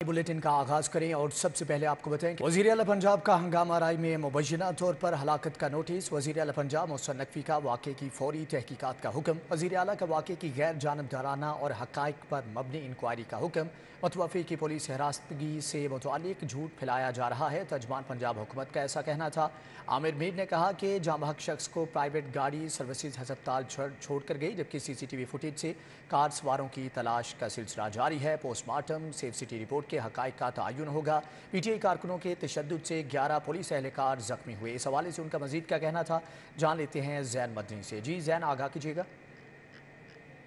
Bulletin का आगाज करें और सबसे पहले आपको बताएं कि वज़ीर आला पंजाब का हंगामा राय में मुबैना तौर पर हलाकत का नोटिस। वज़ीर आला पंजाब मोहसिन नकवी का वाक़े की फौरी तहकीकात का हुक्म। वज़ीर आला का वाक़े की गैर जानबदाराना और हक़ाइक़ पर मबनी इंक्वायरी का हुक्म। मुतवफ़ी की पुलिस हिरासतगी से मुतालिक झूठ फैलाया जा रहा है, तर्जुमान पंजाब हुकूमत का ऐसा कहना था। आमिर मीर ने कहा कि जांबहक शख्स को प्राइवेट गाड़ी सर्विसेज हस्पताल छोड़ कर गई, जबकि CCTV फुटेज से कार सवारों की तलाश का सिलसिला जारी है। पोस्टमार्टम सेफ सिटी रिपोर्ट के हक़ाइक़ का तयन होगा। PTI कारकुनों के तशद्दुद से 11 पुलिस एहलकार जख्मी हुए। इस हवाले से उनका मजीद क्या कहना था, जान लेते हैं जैन मदनी से। जी जैन, आगाह कीजिएगा।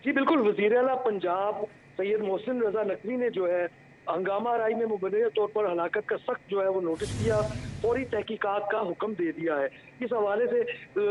जी बिल्कुल, वज़ीर आला पंजाब सैयद मोहसिन रजा नकवी ने जो है हंगामा राय में मुबैना तौर पर हलाकत का सख्त जो है वो नोटिस दिया, फौरी तहकीकात का हुक्म दे दिया है। इस हवाले से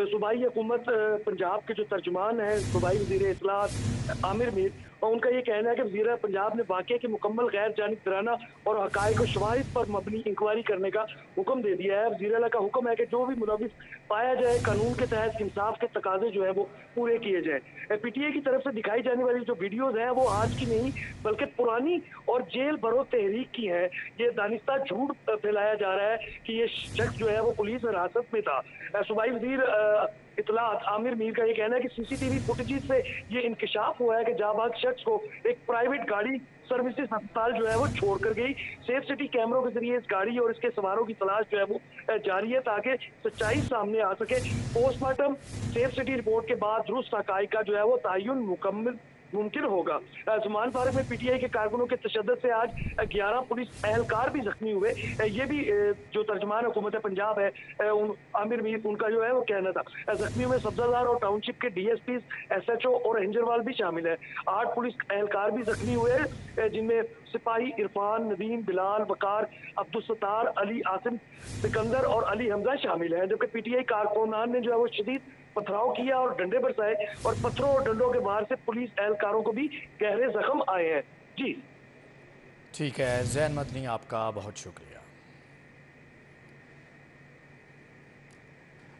सूबाई हुकूमत पंजाब के जो तर्जुमान है, सूबाई वज़ीर इत्तलात आमिर मीर, और उनका ये कहना है कि वज़ीर पंजाब ने वाक़े की मुकम्मल गैर जानिबदाराना और हक़ाइक़ और शवाहिद पर मबनी इंक्वायरी करने का हुक्म दे दिया है। वज़ीर आला का हुक्म है कि जो भी मुलविस पाया जाए, कानून के तहत इंसाफ के तकाजे जो है वो पूरे किए जाए। PTI की तरफ से दिखाई जाने वाली जो वीडियोज हैं वो आज की नहीं बल्कि पुरानी और जेल भरो तहरीक की है। ये दानिस्ता झूठ फैलाया जा रहा है कि ये शख्स जो है वो पुलिस हिरासत में था। सूबाई वज़ीर इत्तलात आमिर मीर का ये कहना है कि CCTV फुटेज से ये इंकशाफ हुआ है कि जाबाज शख्स को एक प्राइवेट गाड़ी सर्विसेज अस्पताल जो है वो छोड़ कर गई। सेफ सिटी कैमरों के जरिए इस गाड़ी और इसके सवारों की तलाश जो है वो जारी है, ताकि सच्चाई सामने आ सके। पोस्टमार्टम सेफ सिटी रिपोर्ट के बाद दुरुस्त हक़ाइक़ का जो है वो तयन मुकम्मल मुमकिन होगा। ज़मान फारग में PTI के कारकुनों के तशद्दुद से आज 11 पुलिस एहलकार भी जख्मी हुए। ये भी जो तर्जुमान हुकूमत पंजाब है आमिर मीर, उनका जो है वो कहना था। जख्मियों में सब्जादार और टाउनशिप के DSPs, SHO और रेंजरवाल भी शामिल है। 8 पुलिस एहलकार भी जख्मी हुए, जिनमें सिपाही इरफान, नदीम, बिलाल, वकार, अब्दुल सत्तार, अली, आसिम, सिकंदर और अली हमजा शामिल है। जबकि PTI कारकुनान ने जो है वो शदीद पथराव किया और डंडे बरसाए, और पत्थरों और डंडों के बाहर से पुलिस एहलकारों को भी गहरे जख्म आए हैं। जी ठीक है जैन मदनी, आपका बहुत शुक्रिया।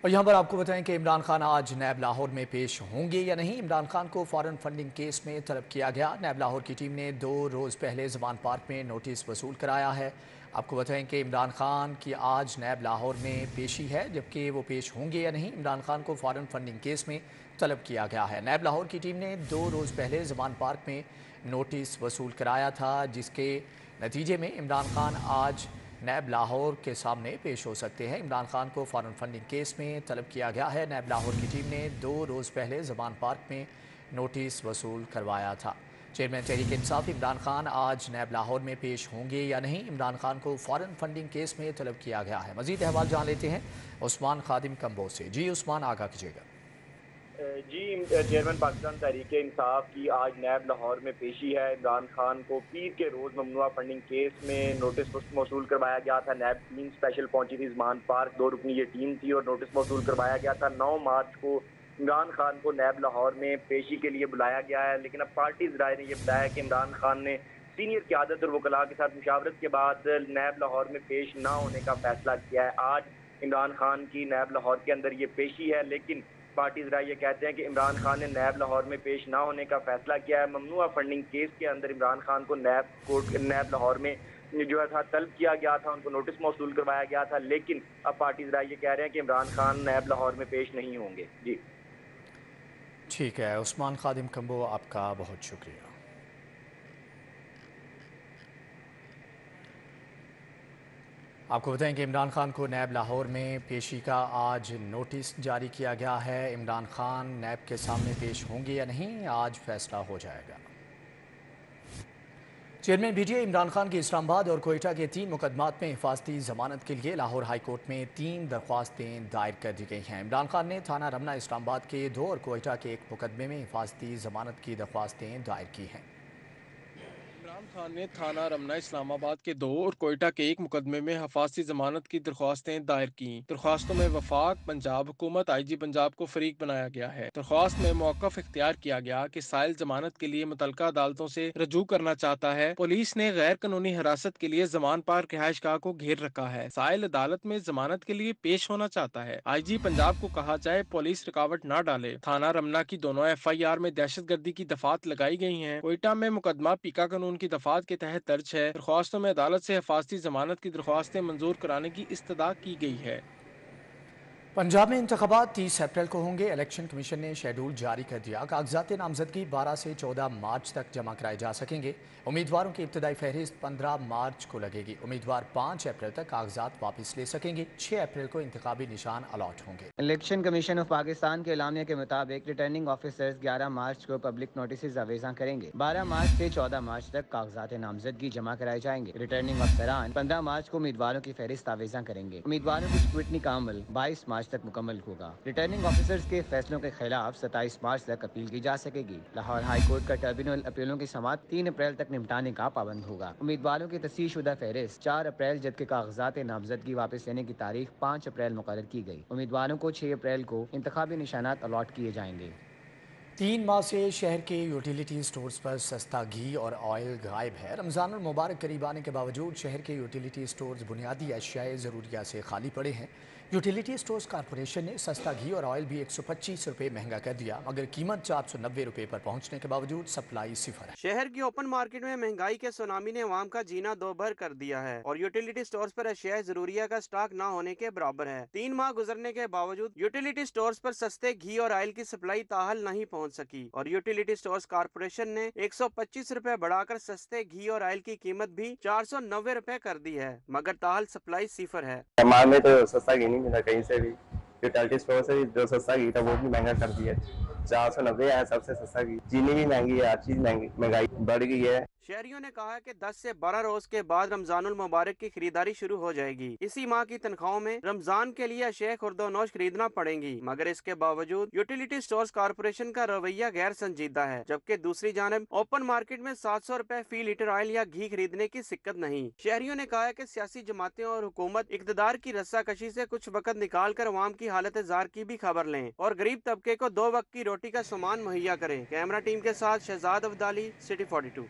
और यहाँ पर आपको बताएं कि इमरान खान आज नैब लाहौर में पेश होंगे या नहीं। इमरान खान को फॉरेन फंडिंग केस में तलब किया गया। नैब लाहौर की टीम ने 2 रोज़ पहले ज़मान पार्क में नोटिस वसूल कराया है। आपको बताएं कि इमरान खान की आज नैब लाहौर में पेशी है, जबकि वो पेश होंगे या नहीं, इमरान खान को फॉरेन फंडिंग केस में तलब किया गया है। नैब लाहौर की टीम ने 2 रोज़ पहले ज़मान पार्क में नोटिस वसूल कराया था, जिसके नतीजे में इमरान खान आज नैब लाहौर के सामने पेश हो सकते हैं। इमरान खान को फॉरेन फंडिंग केस में तलब किया गया है। नैब लाहौर की टीम ने 2 रोज़ पहले ज़मान पार्क में नोटिस वसूल करवाया था। चेयरमैन तहरीक इंसाफ इमरान खान आज नैब लाहौर में पेश होंगे या नहीं, इमरान खान को फॉरेन फंडिंग केस में तलब किया गया है। मज़ीद अहवाल जान लेते हैं उस्मान खादिम कंबो से। जी उस्मान, आगाह कीजिएगा। जी, चेयरमैन पाकिस्तान तहरीक इंसाफ की आज नैब लाहौर में पेशी है। इमरान खान को पीर के रोज़ ममनुआ फंडिंग केस में नोटिस मौसूल करवाया गया था। नैब टीम स्पेशल पहुंची थी ज़मान पार्क, 2 रुकनी ये टीम थी और नोटिस मौसूल करवाया गया था। 9 मार्च को इमरान खान को नैब लाहौर में पेशी के लिए बुलाया गया है, लेकिन अब पार्टी ज़राए ने यह बताया कि इमरान खान ने सीनियर क़यादत और वकला के साथ मुशावरत के बाद नैब लाहौर में पेश ना होने का फैसला किया है। आज इमरान खान की नैब लाहौर के अंदर ये पेशी है, लेकिन पार्टी ज़रा ये कहते हैं कि इमरान खान ने नैब लाहौर में पेश ना होने का फैसला किया है। ममनुआ फंडिंग केस के अंदर इमरान खान को नैब लाहौर में जो है था तलब किया गया था, उनको नोटिस मौसूल करवाया गया था, लेकिन अब पार्टी ज़रा ये कह रहे हैं कि इमरान खान नैब लाहौर में पेश नहीं होंगे। जी ठीक है उस्मान खादिम कंबो, आपका बहुत शुक्रिया। आपको बताएं कि इमरान खान को नैब लाहौर में पेशी का आज नोटिस जारी किया गया है। इमरान खान नैब के सामने पेश होंगे या नहीं, आज फैसला हो जाएगा। चेयरमैन PTI इमरान खान की इस्लामाबाद और कोयटा के 3 मुकदमात में हिफाजती जमानत के लिए लाहौर हाई कोर्ट में 3 दरख्वास्तें दायर कर दी गई हैं। इमरान खान ने थाना रमना इस्लामाबाद के 2 और कोयटा के 1 मुकदमे में हिफाजती जमानत की दरख्वास्तें दायर की हैं। इमरान खान ने थाना रमना इस्लामाबाद के 2 और कोयटा के 1 मुकदमे में हिफाजती जमानत की दरख्वास्तें दायर की। दरख्वास्तों में वफाक पंजाब हुकूमत, IG पंजाब को फरीक बनाया गया है। दरख्वास्त में मौक़िफ़ इख्तियार किया गया कि साइल जमानत के लिए मुतलका अदालतों से रजू करना चाहता है। पुलिस ने गैर कानूनी हिरासत के लिए जमान पार रिहाइशगाह को घेर रखा है। साइल अदालत में जमानत के लिए पेश होना चाहता है। IG पंजाब को कहा जाए पुलिस रुकावट न डाले। थाना रमना की दोनों FIR में दहशत गर्दी की दफात लगाई गई है। कोयटा में मुकदमा पीका कानून की की दफात के तहत दर्ज है। दरख्वास्तों में अदालत से हिफाजती जमानत की दरख्वास्तें मंजूर कराने की इस्तदा की गई है। पंजाब में इंतखाबात 30 अप्रैल को होंगे। इलेक्शन कमीशन ने शेड्यूल जारी कर दिया। कागजात नामजदगी 12 से 14 मार्च तक जमा कराए जा सकेंगे। उम्मीदवारों की इब्तदाई फहरिस्त 15 मार्च को लगेगी। उम्मीदवार 5 अप्रैल तक कागजात वापस ले सकेंगे। 6 अप्रैल को इंतखाबी निशान अलॉट होंगे। इलेक्शन कमीशन ऑफ पाकिस्तान के एलामिया के मुताबिक रिटर्निंग ऑफिसर्स 11 मार्च को पब्लिक नोटिस अवेजा करेंगे। 12 मार्च से 14 मार्च तक कागजात नामजदगी जमा कराए जाएंगे। रिटर्निंग अफसरान 15 मार्च को उम्मीदवारों की फहरिस्त आवेजा करेंगे। उम्मीदवारों की स्क्रूटनी का अमल 22 मार्च तक मुकम्मल होगा। रिटर्निंग ऑफिसर्स के फैसलों के खिलाफ 27 मार्च तक अपील की जा सकेगी। लाहौर हाई कोर्ट का ट्रिब्यूनल अपीलों की समाअत 3 अप्रैल तक निपटाने का पाबंद होगा। उम्मीदवारों की तस्दीक शुदा फहरिस्त 4 अप्रैल जबकि कागजात नामजदगी वापस लेने की तारीख 5 अप्रैल मुकर्रर की गई। उम्मीदवारों को 6 अप्रैल को इंतखाबी निशानात अलॉट किए जाएंगे। 3 माह से शहर के यूटिलिटी स्टोर्स पर सस्ता घी और ऑयल गायब है। रमज़ान और मुबारक करीब आने के बावजूद शहर के यूटिलिटी स्टोर्स बुनियादी अशियाए ज़रूरिया से खाली पड़े हैं। यूटिलिटी स्टोर्स कॉरपोरेशन ने सस्ता घी और ऑयल भी 125 रुपये महंगा कर दिया, मगर कीमत 490 रुपये पर पहुंचने के बावजूद सप्लाई सिफर है। शहर की ओपन मार्केट में महंगाई के सुनामी ने अवाम का जीना दोभर कर दिया है और यूटिलिटी स्टोर्स पर अशिया जरूरिया का स्टॉक न होने के बराबर है। 3 माह गुजरने के बावजूद यूटिलिटी स्टोर्स पर सस्ते घी और ऑयल की सप्लाई ताहल नहीं पहुंच सकी और यूटिलिटी स्टोर्स कॉरपोरेशन ने 125 रुपए बढ़ाकर सस्ते घी और ऑयल की कीमत भी 490 रुपए कर दी है, मगर ताहल सप्लाई सिफर है। सामान में तो सस्ता घी नहीं मिला कहीं से भी। यूटिलिटी स्टोर से भी जो सस्ता घी था वो भी महंगा कर दिया। 490 है सबसे सस्ता घी। चीनी भी महंगी है, हर चीज महंगाई बढ़ गई है। शहरियों ने कहा है कि 10 से 12 रोज के बाद रमजानुल मुबारक की खरीदारी शुरू हो जाएगी। इसी माह की तनख्वाहों में रमजान के लिए अशिया खुर्दोनोश खरीदना पड़ेंगी, मगर इसके बावजूद यूटिलिटी स्टोर्स कॉरपोरेशन का रवैया गैर संजीदा है, जबकि दूसरी जानब ओपन मार्केट में 700 रुपए फी लीटर ऑयल या घी खरीदने की सिक्कत नहीं। शहरियों ने कहा है कि सियासी जमातें और हुकूमत इक़्तिदार की रस्साकशी से कुछ वक्त निकाल कर अवाम की हालत जार की भी खबर लें और गरीब तबके को 2 वक्त की रोटी का सामान मुहैया करें। कैमरा टीम के साथ शहजाद अब्दाली, सिटी 42।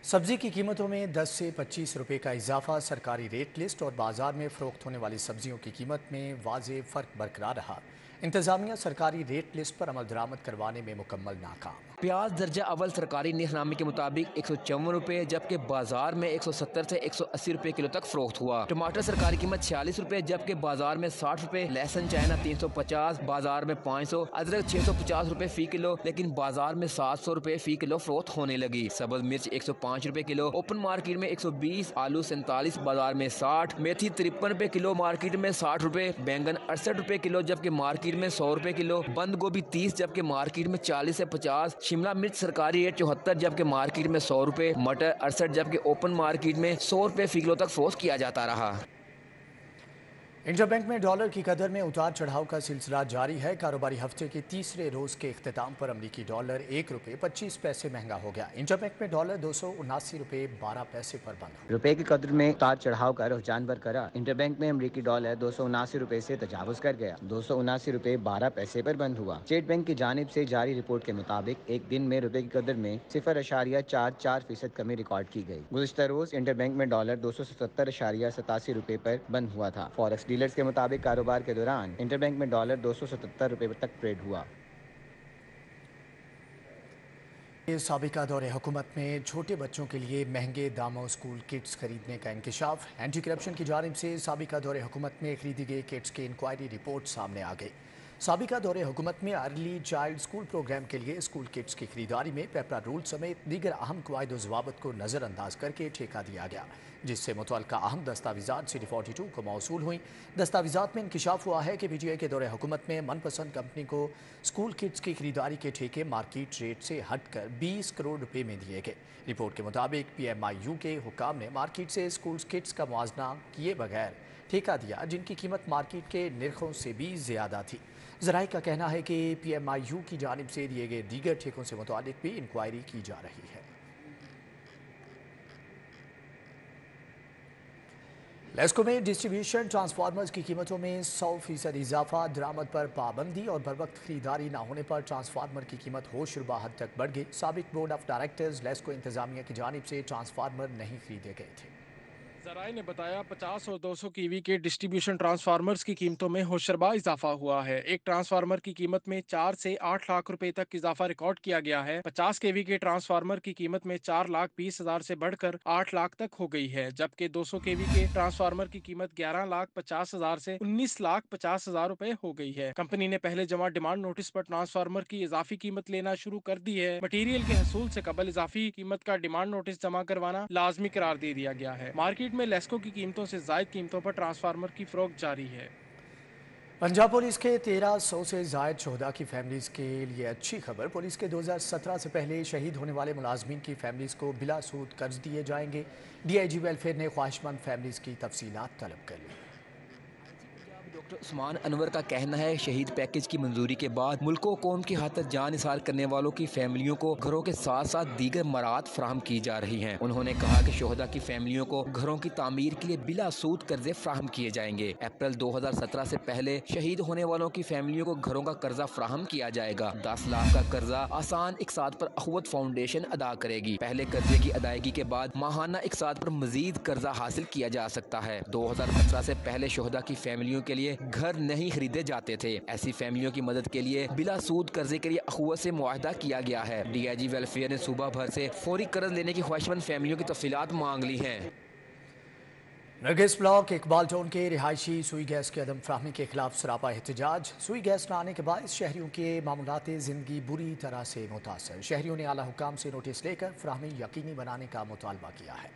सब्जी की कीमतों में 10 से 25 रुपए का इजाफा। सरकारी रेट लिस्ट और बाजार में फरोख्त होने वाली सब्जियों की कीमत में वाज़ेह फ़र्क बरकरार रहा। इंतजामिया सरकारी रेट लिस्ट पर अमल दरामद करवाने में मुकम्मल नाकाम। प्याज दर्जा अव्वल सरकारी नीहनामे के मुताबिक 154 रुपये, जबकि बाजार में 170 से 180 रुपये किलो तक फरोख्त हुआ। टमाटर सरकारी कीमत 46 रुपये, जबकि बाजार में 60 रुपये। लहसुन चाइना 350, बाजार में 500। अदरक 650 रुपये फी किलो, लेकिन बाजार में 700 रुपये फी किलो फरोख्त होने लगी। सब्ज मिर्च 105 रुपये किलो, ओपन मार्केट में 120। आलू 47, बाजार में 60। मेथी 53 रुपये किलो, मार्केट में 60 रुपये। बैंगन 68 रुपये किलो, जबकि मार्केट में 100 रुपये किलो। बंद गोभी 30, जबकि मार्केट में 40 से 50। शिमला मिर्च सरकारी रेट 74, जबकि मार्केट में 100 रुपये। मटर 68, जबकि ओपन मार्केट में 100 रुपये फी किलो तक फरोख्त किया जाता रहा। इंटरबैंक में डॉलर की कदर में उतार चढ़ाव का सिलसिला जारी है। कारोबारी हफ्ते के तीसरे रोज के इख्तिताम पर अमरीकी डॉलर 1 रुपये 25 पैसे महंगा हो गया। इंटरबैंक में डॉलर 279 रुपये 12 पैसे पर बंद। रुपए की कदर में उतार चढ़ाव का रुझान बरकरार। इंटरबैंक में अमरीकी डॉलर 279 रुपए से तजावुज कर गया। 279 रुपये 12 पैसे पर बंद हुआ। स्टेट बैंक की जानिब से जारी रिपोर्ट के मुताबिक एक दिन में रुपए की कदर में 0.44% कमी रिकॉर्ड की गई। गुज़िश्ता रोज इंटरबैंक में डॉलर 277.87 रुपए पर बंद हुआ था। फॉरेक्स डीलर्स के मुताबिक कारोबार के दौरान इंटरबैंक में डॉलर 277 रुपए तक ट्रेड हुआ। साबिका दौरे हुकूमत में छोटे बच्चों के लिए महंगे दामों स्कूल किट्स खरीदने का इंकशाफ। एंटी करप्शन की जानिब से साबिका दौरे हुकूमत में खरीदी गई किट्स की इंक्वायरी रिपोर्ट सामने आ गई। साबिका दौरे हुकूमत में अर्ली चाइल्ड स्कूल प्रोग्राम के लिए स्कूल किट्स की खरीदारी में पेपरा रूल समेत दीगर अहम कवायद व ज़वाबित को नज़रअंदाज करके ठेका दिया गया, जिससे मुतल्लिका अहम दस्तावेज़ात सिटी 42 को मौसूल हुई। दस्तावेज़ात में इंकशाफ हुआ है कि PTI के दौरे हुकूमत में मनपसंद कंपनी को स्कूल किट्स की खरीदारी के ठेके मार्केट रेट से हटकर 20 करोड़ रुपये में दिए गए। रिपोर्ट के मुताबिक PMIU के हुकाम ने मार्केट से स्कूल किट्स का मुआवजा किए बगैर ठेका दिया, जिनकी कीमत मार्केट के निर्खों से भी ज़्यादा थी। ज़राए का कहना है कि PMIU की जानिब से दिए गए दीगर ठेकों से मुतालिक भी इंक्वायरी की जा रही है। लेस्को में डिस्ट्रीब्यूशन ट्रांसफार्मर्स की कीमतों में 100% इजाफा। दरामद पर पाबंदी और बरवक्त खरीदारी न होने पर ट्रांसफार्मर की कीमत होशरुबा हद तक बढ़ गई। साबिक बोर्ड ऑफ डायरेक्टर्स लेस्को इंतजामिया की जानिब से ट्रांसफार्मर नहीं खरीदे गए थे। ज़राए ने बताया 50 और 200 कीवी के डिस्ट्रीब्यूशन ट्रांसफार्मर्स की कीमतों में होशरबा इजाफा हुआ है। एक ट्रांसफार्मर की कीमत में 4 से 8 लाख रुपए तक इजाफा रिकॉर्ड किया गया है। 50 केवी के ट्रांसफार्मर की कीमत में 4,20,000 से बढ़कर 8 लाख तक हो गई है, जबकि 200 केवी के ट्रांसफार्मर की कीमत 11,50,000 से 19,50,000 रुपए हो गई है। कंपनी ने पहले जमा डिमांड नोटिस पर ट्रांसफार्मर की इजाफी कीमत लेना शुरू कर दी है। मटीरियल के हसूल से कबल इजाफी कीमत का डिमांड नोटिस जमा करवाना लाजमी करार दे दिया गया है। मार्केट में लेस्को की कीमतों से जायद कीमतों पर ट्रांसफार्मर की फरोख्त जारी है। पंजाब पुलिस के 1300 से जायद शोहदा की फैमिलीज के लिए अच्छी खबर। पुलिस के 2017 से पहले शहीद होने वाले मुलाजमीन की फैमिलीज को बिला सूद कर्ज दिए जाएंगे। DIG वेलफेयर ने ख्वाहिशमंद फैमिलीज की तफसीलात तलब कर ली। डॉक्टर उस्मान अनवर का कहना है, शहीद पैकेज की मंजूरी के बाद मुल्क व कौम की खातिर जान निसार करने वालों की फैमिलियों को घरों के साथ साथ दीगर मराहत फराहम की जा रही हैं। उन्होंने कहा कि शोहदा की फैमिलियों को घरों की तामीर के लिए बिला सूद कर्जे फराहम किए जाएंगे। अप्रैल 2017 से पहले शहीद होने वालों की फैमिलियों को घरों का कर्जा फराहम किया जाएगा। 10 लाख का कर्जा आसान इकसाद पर अखवत फाउंडेशन अदा करेगी। पहले कर्जे की अदायगी के बाद माहाना इकसाद पर मजीद कर्जा हासिल किया जा सकता है। 2017 से पहले शोहदा की फैमिलियों के लिए घर नहीं खरीदे जाते थे। ऐसी फैमिलियों की मदद के लिए बिला सूद कर्जे के लिए अखुवत से मुआहदा किया गया है। DIG वेलफेयर ने सूबा भर से फौरी कर्ज लेने की ख्वाहिशमंद फैमिलियों की तफसीलात मांग ली हैं। नरगिस ब्लॉक इकबाल टाउन के रिहायशी सुई गैस की अदम फ्राहमी के खिलाफ सरापा एहतजाज। सुई गैस न आने के बायस शहरियों के मामूलात जिंदगी बुरी तरह से मुतासर। शहरियों ने आला हुकाम से नोटिस लेकर फ्राहमी यकीनी बनाने का मुतालबा किया है।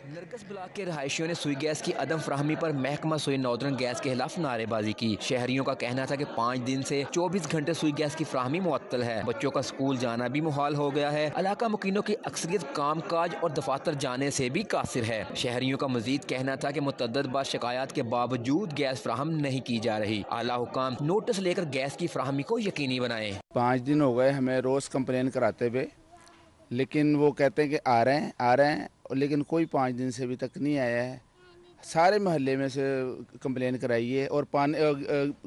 नरगिस ब्लॉक के रहायशियों ने सुई गैस की अदम फ्राहमी पर महकमा सुई नॉर्दर्न गैस के खिलाफ नारेबाजी की। शहरियों का कहना था कि 5 दिन से 24 घंटे सुई गैस की फ्राहमी मुअत्तल है। बच्चों का स्कूल जाना भी मुहाल हो गया है। इलाका मुकीनों की अक्सरियत काम काज और दफातर जाने से भी कासिर है। शहरियों का मजीद कहना था कि मुतअद्दिद बार शिकायत के बावजूद गैस फ्राहम नहीं की जा रही। आला हुकाम नोटिस लेकर गैस की फ्राहमी को यकीनी बनाए। 5 दिन हो गए हमें रोज़ कंप्लेन कराते हुए, लेकिन वो कहते हैं कि आ रहे हैं, लेकिन कोई 5 दिन से अभी तक नहीं आया है। सारे मोहल्ले में से कंप्लेन कराई है और पानी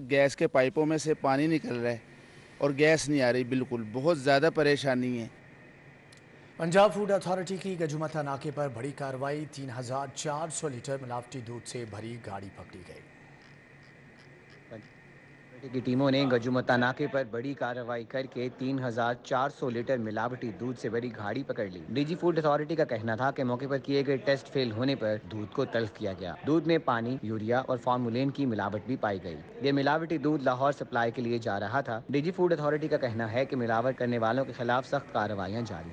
गैस के पाइपों में से पानी निकल रहा है और गैस नहीं आ रही। बिल्कुल बहुत ज़्यादा परेशानी है। पंजाब फूड अथॉरिटी की गजुमता नाके पर बड़ी कार्रवाई। 3,400 लीटर मिलावटी दूध से भरी गाड़ी पकड़ी गई। की टीमों ने गजुमता नाके पर बड़ी कार्रवाई करके 3,400 लीटर मिलावटी दूध से भरी गाड़ी पकड़ ली। DG फूड अथॉरिटी का कहना था कि मौके पर किए गए टेस्ट फेल होने पर दूध को तल्फ किया गया। दूध में पानी, यूरिया और फार्मूलेन की मिलावट भी पाई गई। ये मिलावटी दूध लाहौर सप्लाई के लिए जा रहा था। DG फूड अथॉरिटी का कहना है कि मिलावट करने वालों के खिलाफ सख्त कार्रवाइयाँ जारी।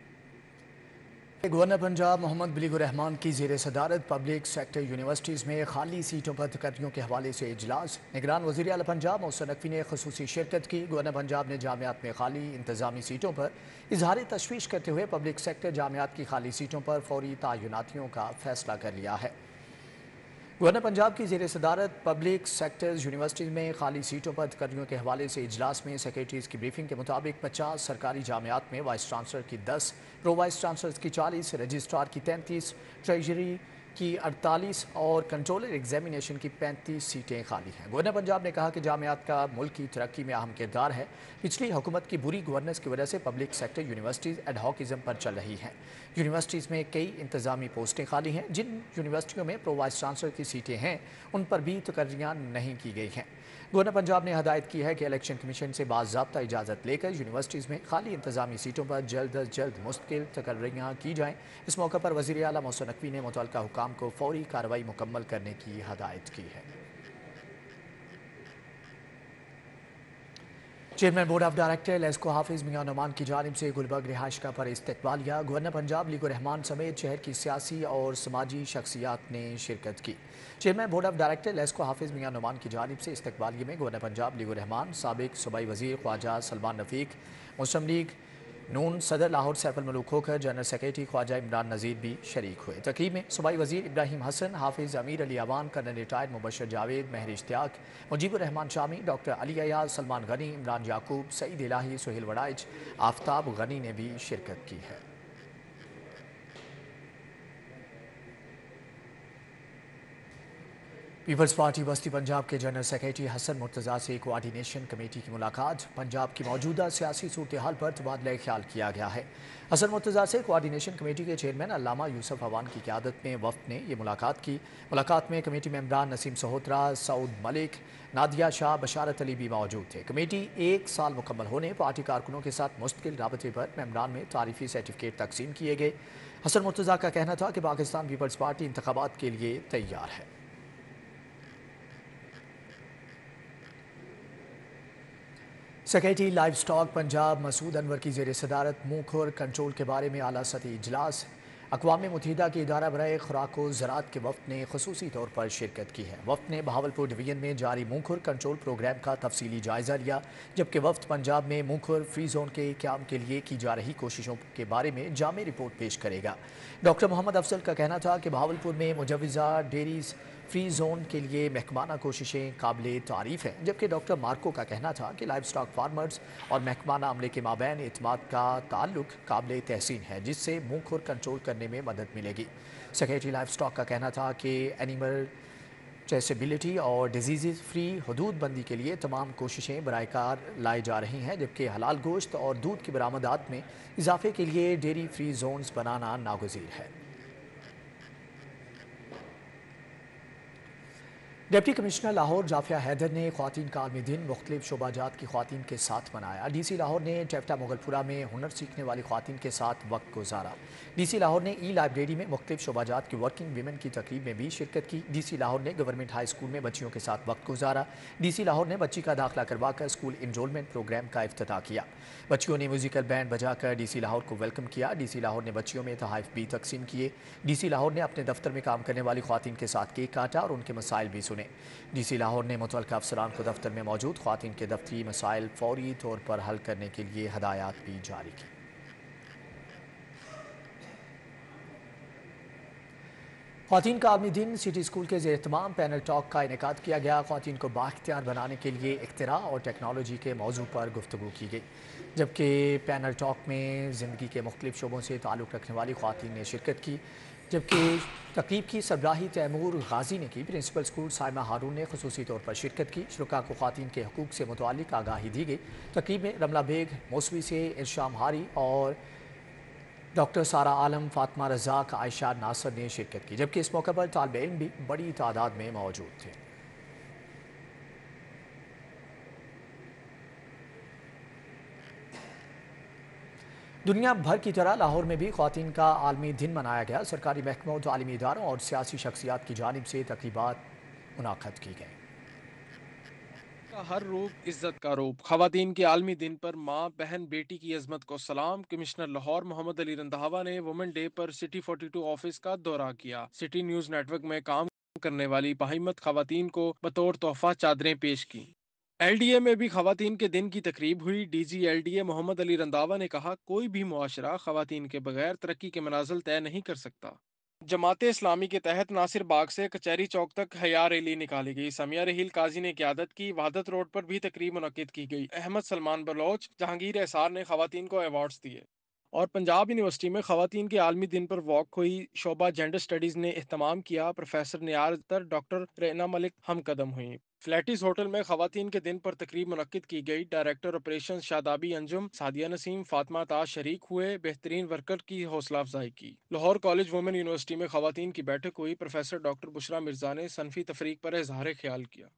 गवर्नर पंजाब मोहम्मद बिलीगुर रहमान की ज़ेर सदारत पब्लिक सेक्टर यूनिवर्सिटीज़ में खाली सीटों पर तकर्रियों के हवाले से इजलास। निगरान वज़ीर आला पंजाब मोहसिन नकवी ने खसूसी शिरकत की। गवर्नर पंजाब ने जामियात में खाली इंतजामी सीटों पर इजहार तशवीश करते हुए पब्लिक सेक्टर जामियात की खाली सीटों पर फौरी तयनातियों का फैसला कर लिया है। गवर्नर पंजाब की ज़ेर सदारत पब्लिक सेक्टर्स यूनिवर्सिटीज़ में खाली सीटों पर तकर्रियों के हवाले से इजलास में सेक्रेटरीज़ की ब्रीफिंग के मुताबिक 50 सरकारी जामियात में वाइस चांसलर की 10, प्रो वाइस चांसलर्स की 40, रजिस्ट्रार की 33, ट्रेजरी की 48 और कंट्रोलर एग्जामिनेशन की 35 सीटें खाली हैं। गवर्नर पंजाब ने कहा कि जामियात का मुल्क की तरक्की में अहम किरदार है। पिछली हुकूमत की बुरी गवर्नेंस की वजह से पब्लिक सेक्टर यूनिवर्सिटीज़ एडहॉकिज़म पर चल रही हैं। यूनिवर्सिटीज़ में कई इंतजामी पोस्टें खाली हैं। जिन यूनिवर्सिटियों में प्रो वाइस चांसलर की सीटें हैं उन पर भी तकर्रियाँ नहीं की गई हैं। गवर्नर पंजाब ने हदायत की है कि इलेक्शन कमीशन से बाज़ाब्ता इजाज़त लेकर यूनिवर्सिटीज़ में खाली इंतजामी सीटों पर जल्द अज जल्द मुस्तकिल तकर्रियाँ की जाएँ। इस मौके पर वज़ीर आला मोहसिन नकवी ने मुतल्लिका हुकाम को फौरी कार्रवाई मुकम्मल करने की हदायत की है। Chairman board of director LESCO हाफिज़ मियां नोमान की जानिब से गुलबर्ग रिहाइशगाह पर इस्तकबालिया। गवर्नर पंजाब बिलीगुर रहमान समेत शहर की सियासी और समाजी शख्सियात ने शिरकत की। Chairman board of director LESCO हाफिज़ मियां नोमान की जानिब से इस्तकबालिया में गवर्नर पंजाब बिलीगुर रहमान, साबिक सूबाई वज़ीर ख्वाजा सलमान रफ़ीक, मुस्लिम लीग नून सदर लाहौर सैफुल मलूक खोखर, जनरल सेक्रेटरी ख्वाजा इमरान नज़ीर भी शरीक हुए। तकरीब में सूबाई वज़ीर इब्राहिम हसन, हाफिज़ अमीर अली अवान, कर्नल रिटायर्ड मुबशर जावेद, महर इश्तियाक, मुजीबुर रहमान शामी, डॉक्टर अली अयाज, सलमान गनी, इमरान याकूब, सईद इलाही, सुहेल वड़ाइच, आफ्ताब गनी ने भी शिरकत की है। पीपल्स पार्टी बस्ती पंजाब के जनरल सेक्रेटरी हसन मुर्तज़ा से कोआर्डिनेशन कमेटी की मुलाकात। पंजाब की मौजूदा सियासी सूरत हाल पर तबादला ख्याल किया गया है। हसन मुर्तज़ा से कोआर्डिनेशन कमेटी के चेयरमैन अल्लामा यूसुफ अवान की क़यादत में वफ़द ने ये मुलाकात की। मुलाकात में कमेटी मेंबरान नसीम सहोत्रा, सऊद मलिक, नादिया शाह, बशारत अली भी मौजूद थे। कमेटी 1 साल मुकम्मल होने पार्टी कारकुनों के साथ मुस्तकिल राबते पर मेंबरान में तारीफी सर्टिफिकेट तकसीम किए गए। हसन मुर्तज़ा का कहना था कि पाकिस्तान पीपल्स पार्टी इंतखाबात के लिए तैयार है। Secretary livestock Punjab Masood Anwar की ज़ेर सदारत मुँहखोर कंट्रोल के बारे में आला सतही इजलास। अक़वाम मुत्तहिदा के इदारा बराए खुराक व ज़राअत के वफ़द ने खसूसी तौर पर शिरकत की है। वफ़द ने बहावलपुर डिवीज़न में जारी मुँहखोर कंट्रोल प्रोग्राम का तफसीली जायज़ा लिया, जबकि वफ़द पंजाब में मुँहखोर फ्री जोन के क़याम के लिए की जा रही कोशिशों के बारे में जामे रिपोर्ट पेश करेगा। डॉक्टर मोहम्मद अफजल का कहना था कि बहावलपुर में मुजव्वज़ा डेरीज़ फ्री जोन के लिए महकमाना कोशिशें काबिल तारीफ़ हैं, जबकि डॉक्टर मार्को का कहना था कि लाइव स्टॉक फार्मर्स और महकमाना अमले के माबैन एतमाद का ताल्लुक काबिल तहसीन है, जिससे मुँहखोर कंट्रोल करने में मदद मिलेगी। सेक्रेटरी लाइव स्टॉक का कहना था कि एनिमल ट्रेसेबिलिटी और डिजीज़ फ्री हदूद बंदी के लिए तमाम कोशिशें बराएकार लाई जा रही हैं, जबकि हलाल गोश्त और दूध की बरामदात में इजाफे के लिए डेयरी फ्री जोन्स बनाना नागुज़ीर है। डिप्टी कमिश्नर लाहौर जाफिया हैदर ने ख्वातीन का आलमी दिन मुख्तलिफ शोबाजात की ख्वातीन के साथ मनाया। DC लाहौर ने टेफ्टा मुगलपुरा में हुनर सीखने वाली ख्वातीन के साथ वक्त गुजारा। DC लाहौर ने लाइब्रेरी में मुख्तलिफ शोबाजात की वर्किंग वीमेन की तकरीब में भी शिरकत की। DC लाहौर ने गवर्नमेंट हाई स्कूल में बच्चियों के साथ वक्त गुजारा। DC लाहौर ने बच्ची का दाखिला करवाकर स्कूल इनरोलमेंट प्रोग्राम का इफ्तिताह किया। बच्चियों ने म्यूजिकल बैंड बजाकर DC लाहौर को वेलकम किया। DC लाहौर ने बच्चियों में तोहफ़े भी तकसीम किए। DC लाहौर ने अपने दफ्तर में काम करने वाली ख्वातीन के साथ केक काटा और उनके मसाइल भी सुने। DC लाहौर ने मुतल्लिक़ा अफसरान को दफ्तर में मौजूद ख्वातीन के दफ्तरी मसाइल फौरी तौर पर हल करने के लिए हदायत भी जारी की। ख्वातीन का आलमी दिन सिटी स्कूल के ज़ेर-ए-एहतमाम पैनल टॉक का इनेकाद किया गया। ख्वातीन को बाख्तियार बनाने के लिए इख्तिरा और टेक्नोलॉजी के मौजू पर गुफ्तगू की गई, जबकि पैनल टॉक में ज़िंदगी के मुख्तलिफ शोबों से ताल्लुक़ रखने वाली ख्वातीन ने शिरकत की। जबकि तकरीब की सरबराही तैमूर गाजी ने की। प्रिंसिपल स्कूल साइमा हारून ने खसूसी तौर पर शिरकत की। शुरा को ख्वातीन के हकूक़ से मुतालिक आगाही दी गई। तकरीब में रमला बेग मौसवी से इरशाम हारी और डॉक्टर सारा आलम, फातिमा रज़ाक, आयशा नासर ने शिरकत की, जबकि इस मौके पर तालिब इल्म भी बड़ी तादाद में मौजूद थे। दुनिया भर की तरह लाहौर में भी ख्वातीन का आलमी दिन मनाया गया। सरकारी महकमों, तालीमी इदारों और सियासी शख्सियात की जानिब से तकरीबात मुनाक़द की गई। हर रूप इज्जत का रूप। खवातीन के आलमी दिन पर माँ, बहन, बेटी की अजमत को सलाम। कमिश्नर लाहौर मोहम्मद अली रंधावा ने वुमेन डे पर सिटी 42 ऑफिस का दौरा किया। सिटी न्यूज़ नेटवर्क में काम करने वाली बाहिम्मत खवातीन को बतौर तोहफा चादरें पेश की। LDA में भी खवातीन के दिन की तकरीब हुई। DG LDA मोहम्मद अली रंधावा ने कहा, कोई भी मुआशरा खवातीन के बगैर तरक्की के मनाजिल तय नहीं कर सकता। जमाते इस्लामी के तहत नासिर बाग से कचहरी चौक तक हया रैली निकाली गई। समिया रहील काजी ने क़यादत की। वहादत रोड पर भी तकरीब मुनक्किद की गई। अहमद सलमान बलोच, जहांगीर एहसार ने खवातीन को अवार्ड्स दिए। और पंजाब यूनिवर्सिटी में खवातीन के आलमी दिन पर वॉक हुई। शोबा जेंडर स्टडीज़ ने एहतमाम किया। प्रोफेसर नियार अख्तर, डॉक्टर रेना मलिक हम कदम हुई। फ्लैटिस होटल में खवातीन के दिन पर तकरीब मुनक्किद की गई। डायरेक्टर ऑपरेशन शादाबी अंजुम, सादिया नसीम, फातिमा ताज शरीक हुए। बेहतरीन वर्कर की हौसला अफजाई की। लाहौर कॉलेज वुमेन यूनिवर्सिटी में खवातीन की बैठक हुई। प्रोफेसर डॉक्टर बुशरा मिर्जा ने सनफी तफरीक पर इजहार ख्याल किया।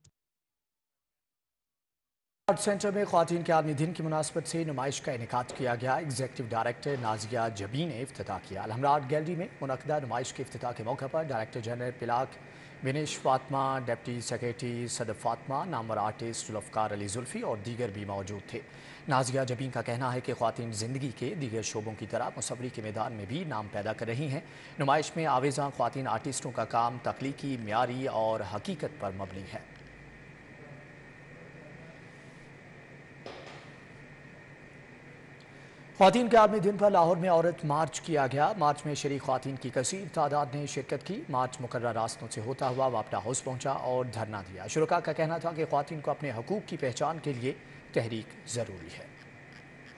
आर्ट सेंटर में ख्वातीन के आलमी दिन की मुनासबत से नुमाइश का इनेकाद किया गया। एग्जीक्यूटिव डायरेक्टर नाजिया जबी ने इफ्तिताह किया। अलहमरा आर्ट गैलरी में मुनक्किदा नुमाइश के इफ्तिताह के मौके पर director general PILAC Vinesh Fatima, deputy secretary Sadaf Fatima, नामवर आर्टिस्ट जुल्फ़कार अली जुल्फ़ी और दीगर भी मौजूद थे। नाजिया जबीन का कहना है कि ख्वातीन ज़िंदगी के दीगर शोबों की तरह मुसव्वरी के मैदान में भी नाम पैदा कर रही हैं। नुमाइश में आवेज़ा ख्वातीन आर्टिस्टों का काम तख्लीकी, म्यारी और हकीकत पर मबनी है। ख्वातीन के आलमी दिन पर लाहौर में औरत मार्च किया गया। मार्च में शरीक ख्वातीन की कसीर तादाद ने शिरकत की। मार्च मुकर्रर रास्तों से होता हुआ वापडा हाउस पहुंचा और धरना दिया। शुरका का कहना था कि ख्वातीन को अपने हकूक़ की पहचान के लिए तहरीक ज़रूरी है।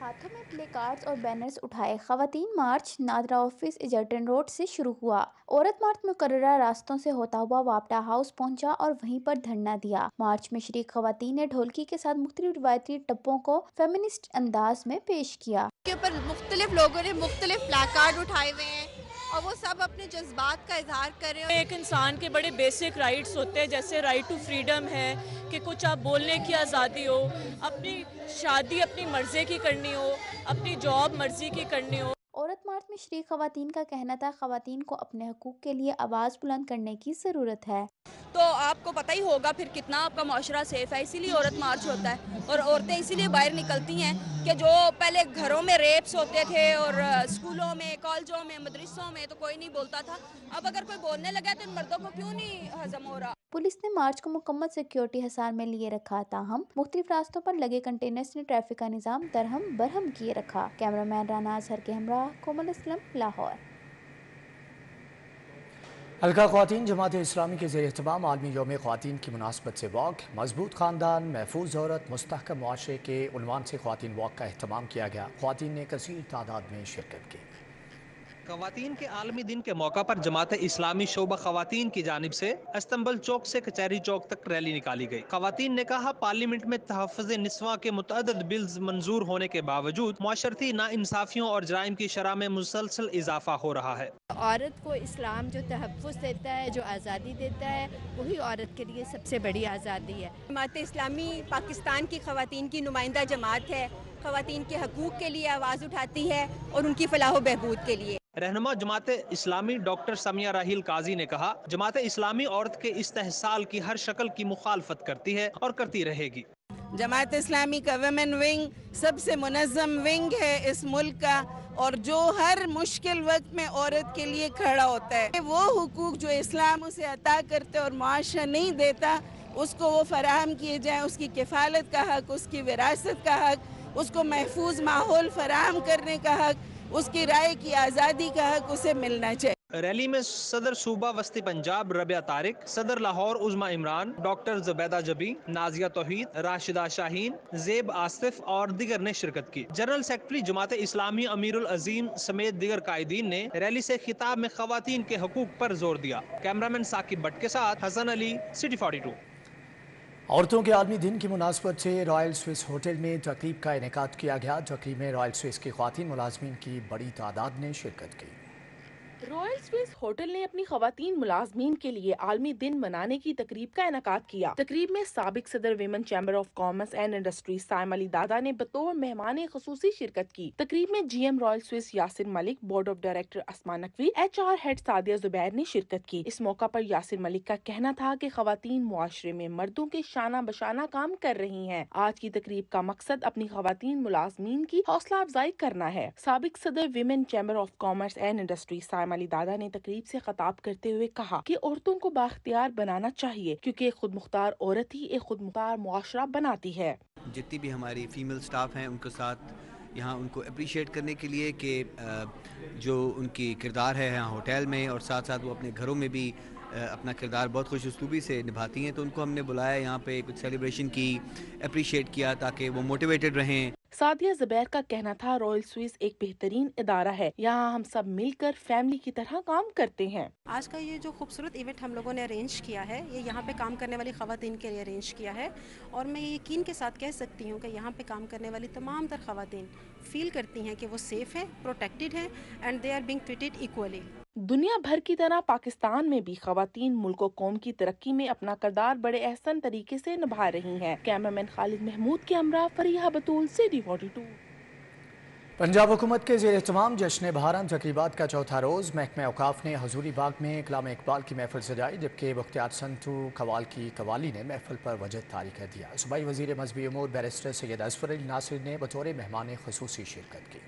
ہاتھوں میں پلے کارڈز اور بینرز اٹھائے خواتین March NADRA office Egerton road سے شروع ہوا۔ عورت مارچ مقررہ راستوں سے ہوتا ہوا واپڈا ہاؤس پہنچا اور وہیں پر دھرنا دیا۔ مارچ میں شریک خواتین نے ڈھولکی کے ساتھ مختلف روایتی ٹپوں کو فیمنسٹ انداز میں پیش کیا۔ کے اوپر مختلف لوگوں نے مختلف پلے کارڈ اٹھائے ہوئے ہیں اور وہ سب اپنے جذبات کا اظہار کر رہے ہیں۔ ایک انسان کے بڑے بیسک رائٹس ہوتے ہیں، جیسے رائٹ ٹو فریڈم ہے کہ کچھ آپ بولنے کی آزادی ہو، اپنی شادی اپنی مرضی کی کرنی ہو، اپنی جاب مرضی کی کرنی ہو۔ عورت مارچ میں شریک خواتین کا کہنا تھا خواتین کو اپنے حقوق کے لیے آواز بلند کرنے کی ضرورت ہے۔ تو آپ کو پتہ ہی ہوگا پھر کتنا آپ کا معاشرہ سیف ہے، اسی لیے عورت مارچ ہوتا ہے اور عورتیں اسی لیے باہر نکلتی ہیں کہ جو پہلے گھروں میں ریپس ہوتے تھے اور اسکولوں میں کالجوں میں مدرسوں میں تو کوئی نہیں بولتا تھا، اب اگر کوئی بولنے لگا تو ان مردوں کو کیوں نہیں ہضم ہو رہا۔ پولیس نے مارچ کو مکمل سیکیورٹی حصار میں لیے رکھا، تاہم مختلف راستوں پر لگے کنٹینرز نے ٹریفک کا نظام درہم برہم کیے رکھا۔ کیمرہ مین رانا اظہر کے ہمراہ کومل اسلم، لاہور۔ حلقہ خواتین جماعت اسلامی کے زیر اہتمام عالمی یوم خواتین کی مناسبت سے واک مضبوط خاندان محفوظ عورت مستحکم معاشرے کے عنوان سے خواتین واک کا اہتمام کیا گیا۔ خواتین نے کثیر تعداد میں شرکت کی۔ خواتین کے عالمی دن کے موقع پر جماعت اسلامی شعبہ خواتین کی جانب سے استنبول چوک سے کچہری چوک تک ریلی نکالی گئی۔ خواتین نے کہا پارلیمنٹ میں تحفظ نسواں کے متعدد بلز منظور ہونے کے باوجود معاشرتی ناانصافیوں اور جرائم کی شرح میں مسلسل اضافہ ہو رہا ہے۔ عورت کو اسلام جو تحفظ دیتا ہے، جو آزادی دیتا ہے، وہی عورت کے لیے سب سے بڑی آزادی ہے۔ جماعت اسلامی پاکستان کی خواتین کی نمائندہ جماعت ہے، خواتین کے حقوق کے لیے آواز اٹھاتی ہے اور ان کی فلاح و بہبود کے لیے۔ رہنما جماعت اسلامی ڈاکٹر سمیہ راحیل قاضی نے کہا جماعت اسلامی عورت کے استحصال کی ہر شکل کی مخالفت کرتی ہے اور کرتی رہے گی۔ جماعت اسلامی کا ویمن ونگ سب سے منظم ونگ ہے اس ملک کا، اور جو ہر مشکل وقت میں عورت کے لیے کھڑا ہوتا ہے۔ وہ حقوق جو اسلام اسے عطا کرتے اور معاشرہ نہیں دیتا، اس کو وہ فراہم کیے جائیں۔ اس کی کفالت کا حق، اس کی وراثت کا حق، اس کو محفوظ ماحول فراہم کرنے کا حق، اس کی رائے کی آزادی کا حق اسے ملنا چاہیے۔ ریلی میں صدر صوبہ وسطی پنجاب ربیہ طارق، صدر لاہور عظما عمران، ڈاکٹر زبیدہ جبی، نازیہ توحید، راشدہ شاہین، زیب آصف اور دیگر نے شرکت کی۔ جنرل سیکرٹری جماعت اسلامی امیر العظیم سمیت دیگر قائدین نے ریلی سے خطاب میں خواتین کے حقوق پر زور دیا۔ کیمرامین ثاقب بٹ کے ساتھ حسن علی، سٹی 42۔ عورتوں کے عالمی دن کی مناسبت سے رائل سوئس ہوٹل میں تقریب کا انعقاد کیا گیا۔ تقریب میں رائل سوئس کی خواتین ملازمین کی بڑی تعداد نے شرکت کی۔ رائل سوئس ہوٹل نے اپنی خواتین ملازمین کے لیے عالمی دن منانے کی تقریب کا انعقاد کیا۔ تقریب میں سابق صدر women chamber of commerce and industry Saim Ali Dada نے بطور مہمان خصوصی شرکت کی۔ تقریب میں G M Royal Swiss Yasir Malik, board of director Asma Naqvi, H R head Sadia Zubair نے شرکت کی۔ اس موقع پر یاسر ملک کا کہنا تھا کہ خواتین معاشرے میں مردوں کے شانہ بشانہ کام کر رہی ہیں۔ آج کی تقریب کا مقصد اپنی خواتین ملازمین کی حوصلہ افزائی کرنا ہے۔ سابق صدر women chamber of commerce and industry Saim Ali Dada نے تقریب سے خطاب کرتے ہوئے کہا کہ عورتوں کو بااختیار بنانا چاہیے، کیونکہ ایک خود مختار عورت ہی ایک خود مختار معاشرہ بناتی ہے۔ جتنی بھی ہماری فیمیل سٹاف ہیں ان کے ساتھ یہاں ان کو اپریشیٹ کرنے کے لیے کہ جو ان کی کردار ہے یہاں ہوٹل میں اور ساتھ ساتھ وہ اپنے گھروں میں بھی اپنا کردار بہت خوش اسلوبی سے نبھاتی ہیں، تو ان کو ہم نے بلایا یہاں پہ کچھ سیلیبریشن کی، اپریشیٹ کیا تاکہ وہ موٹیویٹڈ رہیں۔ سعدیہ زبیر کا کہنا تھا رائل سوئس ایک بہترین ادارہ ہے، یہاں ہم سب مل کر فیملی کی طرح کام کرتے ہیں۔ آج کا یہ جو خوبصورت ایونٹ ہم لوگوں نے ارینج کیا ہے، یہ یہاں پہ کام کرنے والی خواتین کے لیے ارینج کیا ہے، اور میں یہ یقین کے ساتھ کہہ سکتی ہوں کہ یہاں پہ کام کرنے والی تمام تر خواتین فیل کرتی ہیں کہ وہ سیف ہیں، پروٹیکٹڈ ہیں، and they are being treated equally. دنیا بھر کی طرح پاکستان میں بھی خواتین ملک و قوم کی ترقی میں اپنا کردار بڑے احسن طریقے سے نبھا رہی ہیں۔ کیمرامین خالد محمود کے ہمراہ فریحہ بطول، سٹی 42۔ پنجاب حکومت کے زیر اہتمام جشن بہاران تقریبات کا چوتھا روز محکمہ اوقاف نے حضوری باغ میں کلام اقبال کی محفل سجائی، جبکہ بختیار سنتو قوال کی قوالی نے محفل پر وجہ طاری کر دیا۔ صوبائی وزیر مذہبی امور بیرسٹر سید اظفر علی ناصر نے بطور مہمان خصوصی شرکت کی۔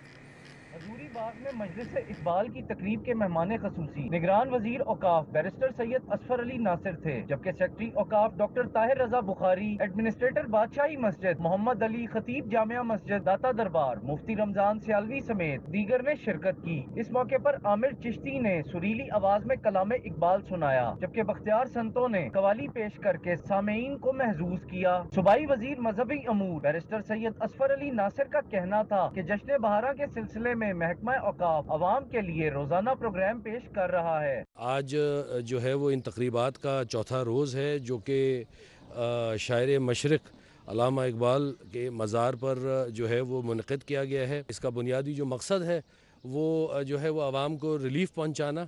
باغ میں مجلس اقبال کی تقریب کے مہمان خصوصی نگران وزیر اوقاف بیرسٹر سید اصفر علی ناصر تھے، جبکہ سیکرٹری اوقاف ڈاکٹر طاہر رضا بخاری، ایڈمنسٹریٹر بادشاہی مسجد محمد علی، خطیب جامعہ مسجد داتا دربار مفتی رمضان سیالوی سمیت دیگر نے شرکت کی۔ اس موقع پر عامر چشتی نے سریلی آواز میں کلام اقبال سنایا، جبکہ بختیار سنتوں نے قوالی پیش کر کے سامعین کو محظوظ کیا۔ صوبائی وزیر مذہبی امور بیرسٹر سید اصفر علی ناصر کا کہنا تھا کہ جشن بہارا کے سلسلے میں محکمہ اوقاف عوام کے لیے روزانہ پروگرام پیش کر رہا ہے۔ آج جو ہے وہ ان تقریبات کا چوتھا روز ہے، جو کہ شاعر مشرق علامہ اقبال کے مزار پر جو ہے وہ منعقد کیا گیا ہے۔ اس کا بنیادی جو مقصد ہے وہ جو ہے وہ عوام کو ریلیف پہنچانا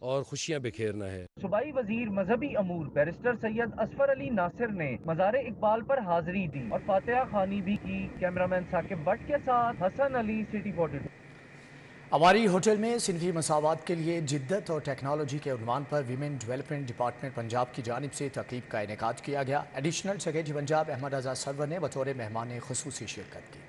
اور خوشیاں بکھیرنا ہے۔ صوبائی وزیر مذہبی امور بیرسٹر سید اصفر علی ناصر نے مزار اقبال پر حاضری دی اور فاتحہ خوانی بھی کی۔ کیمرامین ثاقب بٹ کے ساتھ حسن علی، سٹی 42۔ ہماری ہوٹل میں صنفی مساوات کے لیے جدت اور ٹیکنالوجی کے عنوان پر ویمن ڈیولپمنٹ ڈپارٹمنٹ پنجاب کی جانب سے تقریب کا انعقاد کیا گیا۔ ایڈیشنل سیکرٹری پنجاب احمد رضا سرور نے بطور مہمان خصوصی شرکت کی۔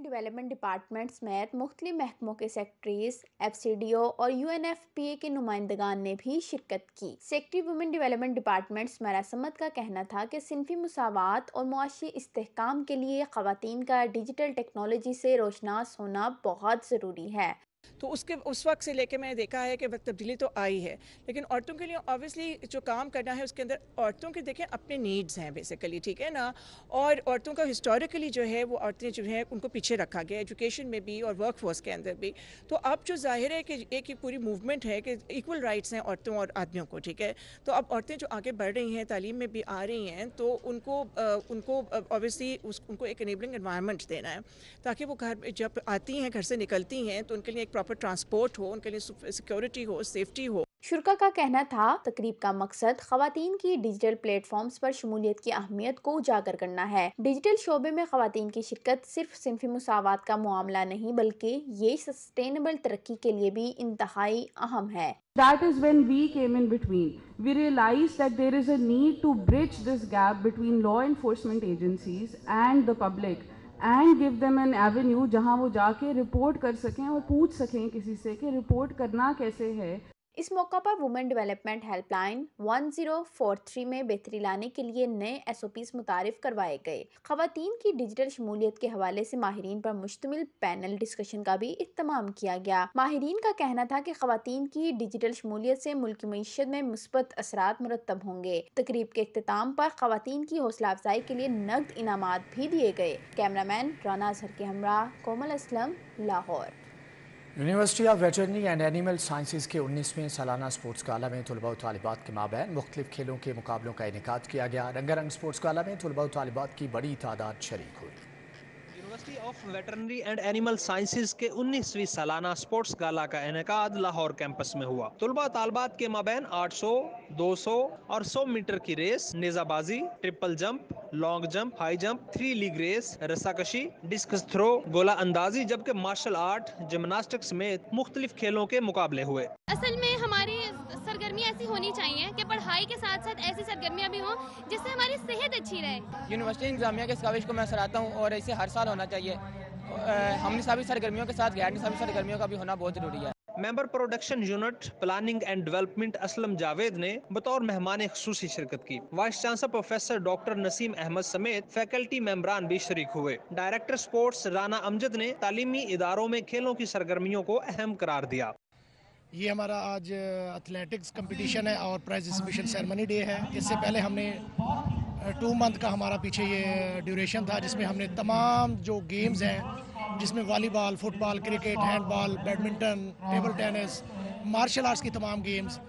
ڈیولپمنٹ ڈپارٹمنٹ سمیت مختلف محکموں کے secretaries, F C D O اور U N F P A کے نمائندگان نے بھی شرکت کی۔ Secretary women development department Sumaira Samat کا کہنا تھا کہ صنفی مساوات اور معاشی استحکام کے لیے خواتین کا ڈیجیٹل ٹیکنالوجی سے روشناس ہونا بہت ضروری ہے۔ تو اس وقت سے لے کے میں نے دیکھا ہے کہ تبدیلی تو آئی ہے، لیکن عورتوں کے لیے آبویسلی جو کام کرنا ہے اس کے اندر عورتوں کے دیکھیں اپنے نیڈز ہیں بیسیکلی، ٹھیک ہے نا، اور عورتوں کا ہسٹوریکلی جو ہے وہ عورتیں جو ہیں ان کو پیچھے رکھا گیا ایجوکیشن میں بھی اور ورک فورس کے اندر بھی۔ تو اب جو ظاہر ہے کہ ایک پوری موومنٹ ہے کہ ایکول رائٹس ہیں عورتوں اور آدمیوں کو، ٹھیک ہے، تو اب عورتیں جو آگے بڑھ رہی ہیں، تعلیم میں بھی آ رہی ہیں، تو ان کو آبویسلی ان کو ایک انیبلنگ انوائرمنٹ دینا ہے تاکہ وہ گھر جب آتی ہیں، گھر سے نکلتی ہیں، تو ان کے لیے ایک پراپر ٹرانسپورٹ ہو، ان کے لیے سیکیورٹی ہو، سیفٹی ہو۔ شرکا کا کہنا تھا تقریب کا مقصد خواتین کی ڈیجیٹل پلیٹ فارمز پر شمولیت کی اہمیت کو اجاگر کرنا ہے۔ ڈیجیٹل شعبے میں خواتین کی شرکت صرف صنفی مساوات کا معاملہ نہیں بلکہ یہ سسٹینیبل ترقی کے لیے بھی انتہائی اہم ہے۔ That is when we came in between. We realized that there is a need to bridge this gap between law enforcement agencies and the public and give them an avenue جہاں وہ جا کے رپورٹ کر سکیں اور پوچھ سکیں کسی سے کہ رپورٹ کرنا کیسے ہے۔ اس موقع پر وومن ڈیولپمنٹ ہیلپ لائن 1043 میں بہتری لانے کے لیے نئے ایس او پیز متعارف کروائے گئے۔ خواتین کی ڈیجیٹل شمولیت کے حوالے سے ماہرین پر مشتمل پینل ڈسکشن کا بھی اہتمام کیا گیا۔ ماہرین کا کہنا تھا کہ خواتین کی ڈیجیٹل شمولیت سے ملکی معیشت میں مثبت اثرات مرتب ہوں گے۔ تقریب کے اختتام پر خواتین کی حوصلہ افزائی کے لیے نقد انعامات بھی دیے گئے۔ کیمرامین رانا اظہر کے ہمراہ Komal Aslam, Lahore. University of veterinary and animal sciences کے 19ویں سالانہ سپورٹس گالا میں طلباء و طالبات کے مابین مختلف کھیلوں کے مقابلوں کا انعقاد کیا گیا۔ رنگا رنگ سپورٹس گالا میں طلباء و طالبات کی بڑی تعداد شریک ہوئی۔ University of veterinary and animal sciences کے 19ویں سالانہ سپورٹس گالا کا انعقاد لاہور کیمپس میں ہوا۔ طلباء طالبات کے مابین 800، 200 اور 100 میٹر کی ریس، نیزہ بازی، triple jump, long jump, high jump, 3 leg race, رسا کشی، ڈسکس تھرو، گولہ اندازی، جبکہ مارشل آرٹ، جمناسٹکس سمیت مختلف کھیلوں کے مقابلے ہوئے۔ اصل میں ہماری سرگرمیاں ایسی ہونی چاہیے کہ پڑھائی کے ساتھ ساتھ ایسی سرگرمیاں بھی ہوں جس سے ہماری صحت اچھی رہے۔ یونیورسٹی انتظامیہ کے اس کاوش کو میں سراہتا ہوں اور اسے ہر سال ہونا چاہیے۔ ہم نصابی سرگرمیوں کے ساتھ غیر نصابی سرگرمیوں کا بھی ہونا بہت ضروری ہے۔ Member production unit planning and development Aslam Javed نے بطور مہمان خصوصی شرکت کی۔ Vice chancellor professor doctor Naseem Ahmed سمیت فیکلٹی ممبران بھی شریک ہوئے۔ ڈائریکٹر سپورٹس رانا امجد نے تعلیمی اداروں میں کھیلوں کی سرگرمیوں کو اہم قرار دیا۔ یہ ہمارا آج ایتھلیٹکس کمپٹیشن ہے اور پرائز ڈسٹریبیوشن سیرمنی ڈے ہے۔ اس سے پہلے ہم نے 2 منتھ کا ہمارا پیچھے یہ ڈیوریشن تھا جس میں ہم نے تمام جو گیمز ہیں جس میں volleyball, football, cricket, handball, badminton, table tennis, martial arts کی تمام گیمز،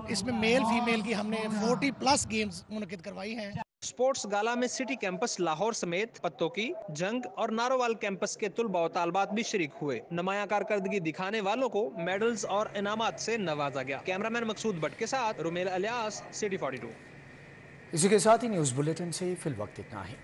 اس میں میل فیمیل کی ہم نے 40+ گیمز منعقد کروائی ہیں۔ سپورٹس گالا میں سٹی کیمپس لاہور سمیت پتوں کی، جنگ اور ناروال کیمپس کے طلباء و طالبات بھی شریک ہوئے۔ نمایاں کارکردگی دکھانے والوں کو میڈلز اور انعامات سے نوازا گیا۔ کیمرامین مقصود بٹ کے ساتھ رومیل الیاس، سٹی 42۔ اسی کے ساتھ ہی نیوز بلیٹن سے فی الوقت اتنا ہی۔